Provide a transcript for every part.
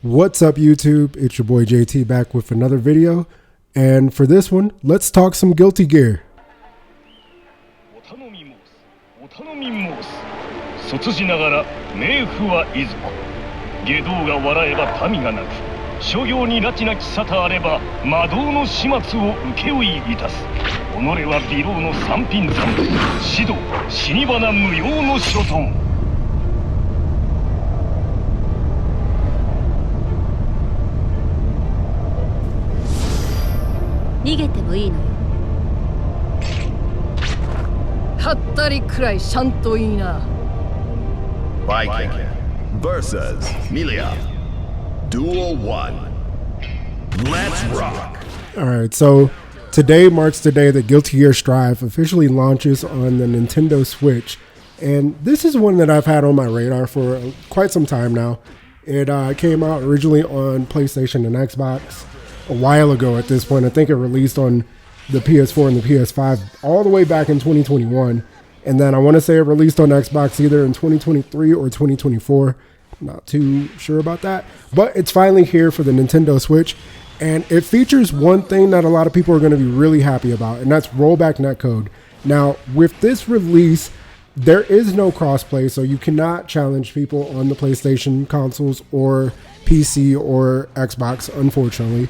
What's up, YouTube? It's your boy JT back with another video. And for this one, let's talk some Guilty Gear. 卒じながら冥府はいずこ外道が笑えば民が泣く諸行に拉致なき沙汰あれば魔道の始末を請負いいたす己は微老の三品山指導死に花無用の所存逃げてもいいのよはったりくらいしゃんといいなViking versus Melia. Duel 1. Let's rock. Alright, so today marks the day that Guilty Gear Strive officially launches on the Nintendo Switch. And this is one that I've had on my radar for quite some time now. It came out originally on PlayStation and Xbox a while ago at this point. I think it released on the PS4 and the PS5 all the way back in 2021. And then I want to say it released on Xbox either in 2023 or 2024. Not too sure about that. But it's finally here for the Nintendo Switch. And it features one thing that a lot of people are going to be really happy about, and that's rollback netcode. Now, with this release, there is no crossplay, so you cannot challenge people on the PlayStation consoles or PC or Xbox, unfortunately.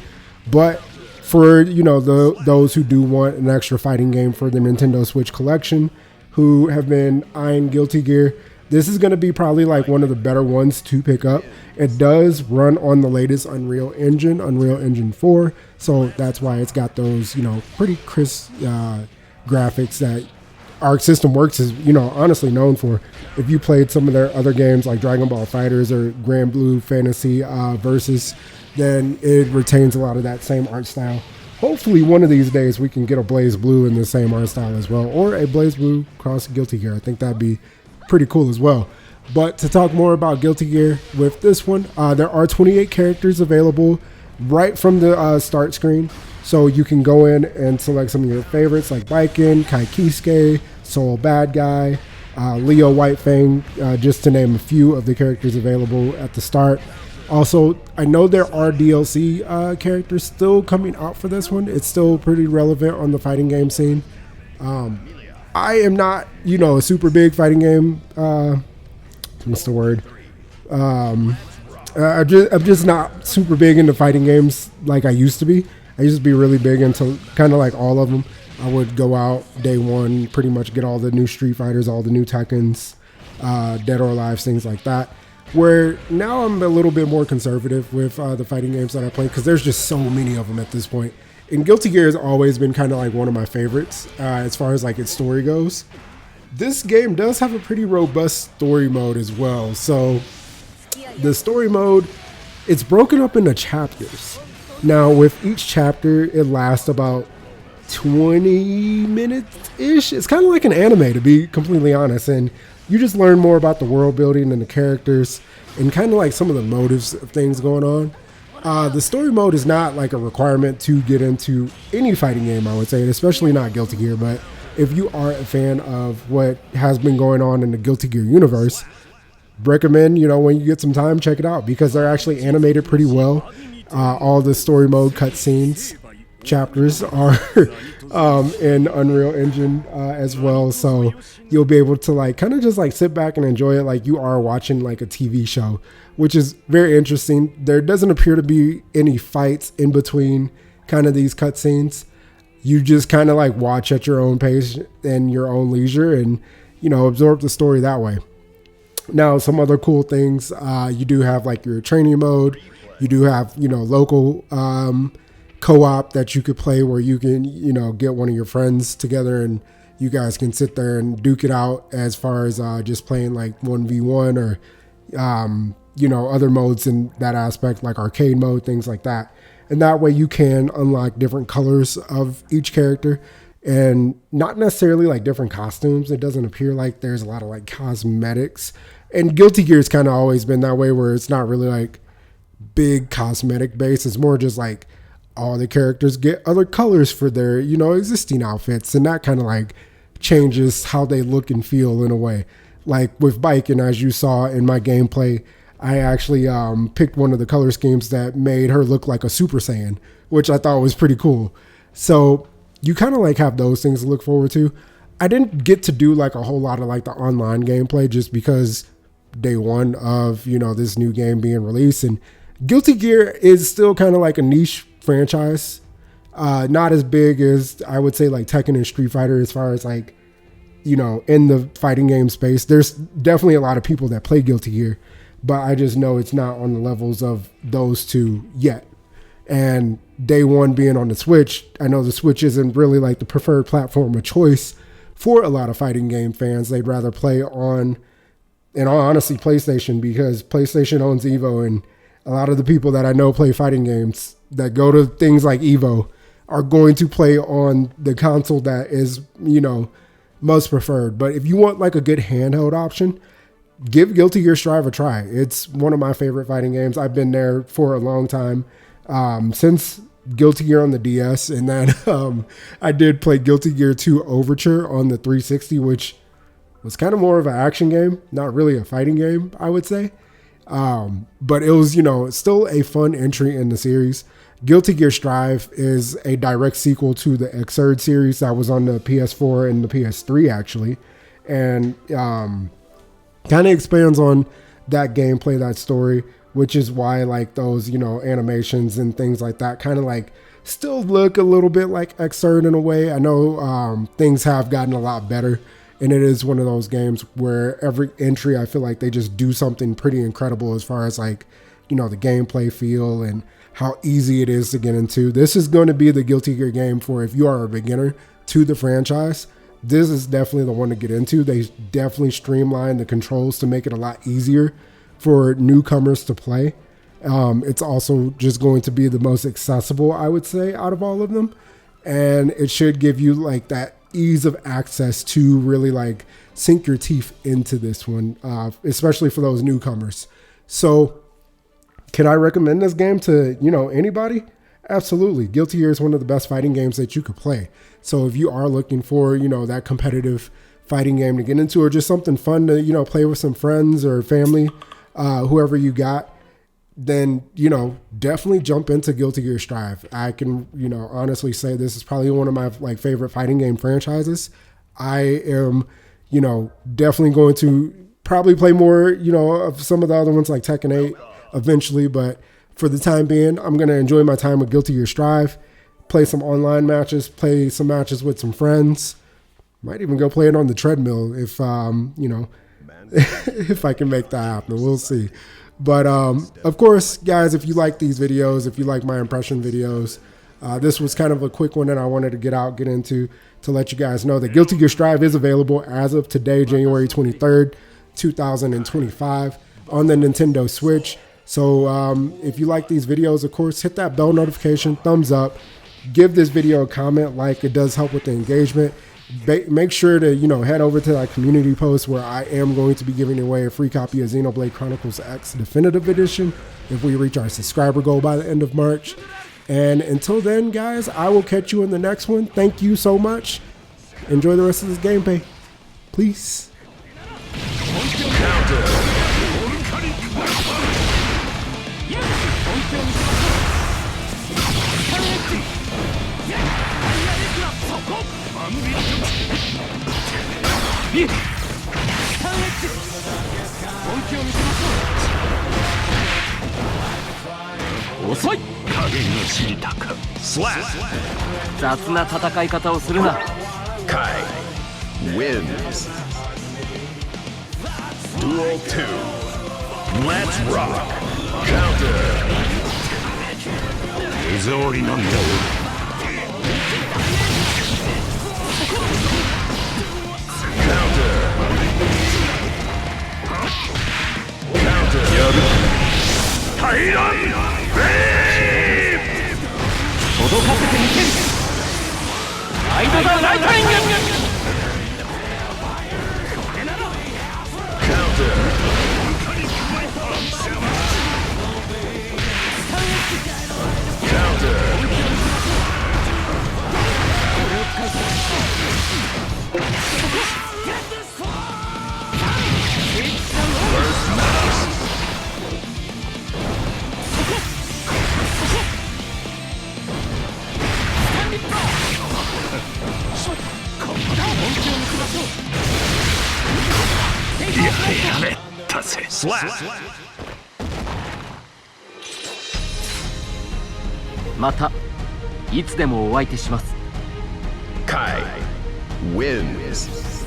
But for, those who do want an extra fighting game for the Nintendo Switch collection, who have been eyeing Guilty Gear, this is going to be probably like one of the better ones to pick up. It does run on the latest Unreal Engine 4, so that's why it's got those, pretty crisp graphics that Arc System Works is, honestly known for. If you played some of their other games like Dragon Ball FighterZ or Grand Blue Fantasy Versus, then it retains a lot of that same art style. Hopefully one of these days we can get a Blaze Blue in the same art style as well, or a Blaze Blue cross Guilty Gear. I think that'd be pretty cool as well. But to talk more about Guilty Gear with this one, there are 28 characters available right from the start screen. So you can go in and select some of your favorites like Baiken, Kai Kisuke, Soul Bad Guy, Leo White Fang, just to name a few of the characters available at the start. Also, I know there are DLC characters still coming out for this one. It's still pretty relevant on the fighting game scene. I am not, a super big fighting game. What's the word? I'm just not super big into fighting games like I used to be. I used to be really big into kind of like all of them. I would go out day one, pretty much get all the new Street Fighters, all the new Tekkens, Dead or Alive, things like that. Where now I'm a little bit more conservative with the fighting games that I play because there's just so many of them at this point. And Guilty Gear has always been kind of like one of my favorites as far as like its story goes. This game does have a pretty robust story mode as well. So the story mode, it's broken up into chapters. Now with each chapter, it lasts about 20 minutes-ish. It's kind of like an anime, to be completely honest. And you just learn more about the world building and the characters and kind of like some of the motives of things going on. The story mode is not like a requirement to get into any fighting game, I would say, especially not Guilty Gear. But if you are a fan of what has been going on in the Guilty Gear universe, recommend, when you get some time, check it out because they're actually animated pretty well. All the story mode cutscenes chapters are in Unreal Engine as well, so you'll be able to like kind of just like sit back and enjoy it like you are watching like a TV show, which is very interesting. There doesn't appear to be any fights in between kind of these cutscenes. You just kind of like watch at your own pace and your own leisure and absorb the story that way. Now some other cool things, you do have like your training mode, you do have local co-op that you could play where you can get one of your friends together and you guys can sit there and duke it out as far as just playing like 1v1 or other modes in that aspect like arcade mode, things like that. And that way you can unlock different colors of each character and not necessarily like different costumes. It doesn't appear like there's a lot of like cosmetics, and Guilty Gear's kind of always been that way where it's not really like big cosmetic base. It's more just like all the characters get other colors for their, existing outfits. And that kind of like changes how they look and feel in a way. Like with Baiken, as you saw in my gameplay, I actually picked one of the color schemes that made her look like a Super Saiyan, which I thought was pretty cool. So you kind of like have those things to look forward to. I didn't get to do like a whole lot of like the online gameplay just because day one of, this new game being released, and Guilty Gear is still kind of like a niche franchise. Not as big as I would say like Tekken and Street Fighter as far as like, in the fighting game space. There's definitely a lot of people that play Guilty Gear, but I just know it's not on the levels of those two yet. And day one being on the Switch, I know the Switch isn't really like the preferred platform of choice for a lot of fighting game fans. They'd rather play on, and honestly, PlayStation, because PlayStation owns Evo, and a lot of the people that I know play fighting games that go to things like Evo are going to play on the console that is, most preferred. But if you want like a good handheld option, give Guilty Gear Strive a try. It's one of my favorite fighting games. I've been there for a long time, since Guilty Gear on the DS, and then I did play Guilty Gear 2 Overture on the 360, which was kind of more of an action game, not really a fighting game, I would say. But it was, still a fun entry in the series. Guilty Gear Strive is a direct sequel to the Xrd series that was on the PS4 and the PS3 actually, and kind of expands on that gameplay, that story, which is why like those, animations and things like that kind of like still look a little bit like Xrd in a way. I know things have gotten a lot better, and it is one of those games where every entry, I feel like they just do something pretty incredible as far as like, the gameplay feel and how easy it is to get into. This is going to be the Guilty Gear game for if you are a beginner to the franchise. This is definitely the one to get into. They definitely streamline the controls to make it a lot easier for newcomers to play. It's also just going to be the most accessible, I would say, out of all of them. And it should give you like that ease of access to really like sink your teeth into this one, especially for those newcomers. So can I recommend this game to, anybody? Absolutely. Guilty Gear is one of the best fighting games that you could play. So if you are looking for, that competitive fighting game to get into, or just something fun to, play with some friends or family, whoever you got, then, definitely jump into Guilty Gear Strive. I can, honestly say this is probably one of my like favorite fighting game franchises. I am, definitely going to probably play more, of some of the other ones like Tekken 8 eventually, but for the time being, I'm going to enjoy my time with Guilty Gear Strive, play some online matches, play some matches with some friends, might even go play it on the treadmill if, if I can make that happen. We'll see. But of course, guys, if you like these videos, if you like my impression videos, this was kind of a quick one that I wanted to get into to let you guys know that Guilty Gear Strive is available as of today, January 23rd, 2025 on the Nintendo Switch. So if you like these videos, of course, hit that bell notification, thumbs up, give this video a comment, like. It does help with the engagement. Make sure to, head over to that community post where I am going to be giving away a free copy of Xenoblade Chronicles X Definitive Edition if we reach our subscriber goal by the end of March. And until then, guys, I will catch you in the next one. Thank you so much. Enjoy the rest of this gameplay. Peace. Slap. 雑な戦い方をするな。 Kai wins. Duel 2. Let's rock. Counter. 手触りなんだよ。 Counter. Counter. 平らん届かせてみせる。ライド・ザ・ライトニング。 Counter. Counter. First match. せ。 Slap. またいつでもお相手します。 Kai wins.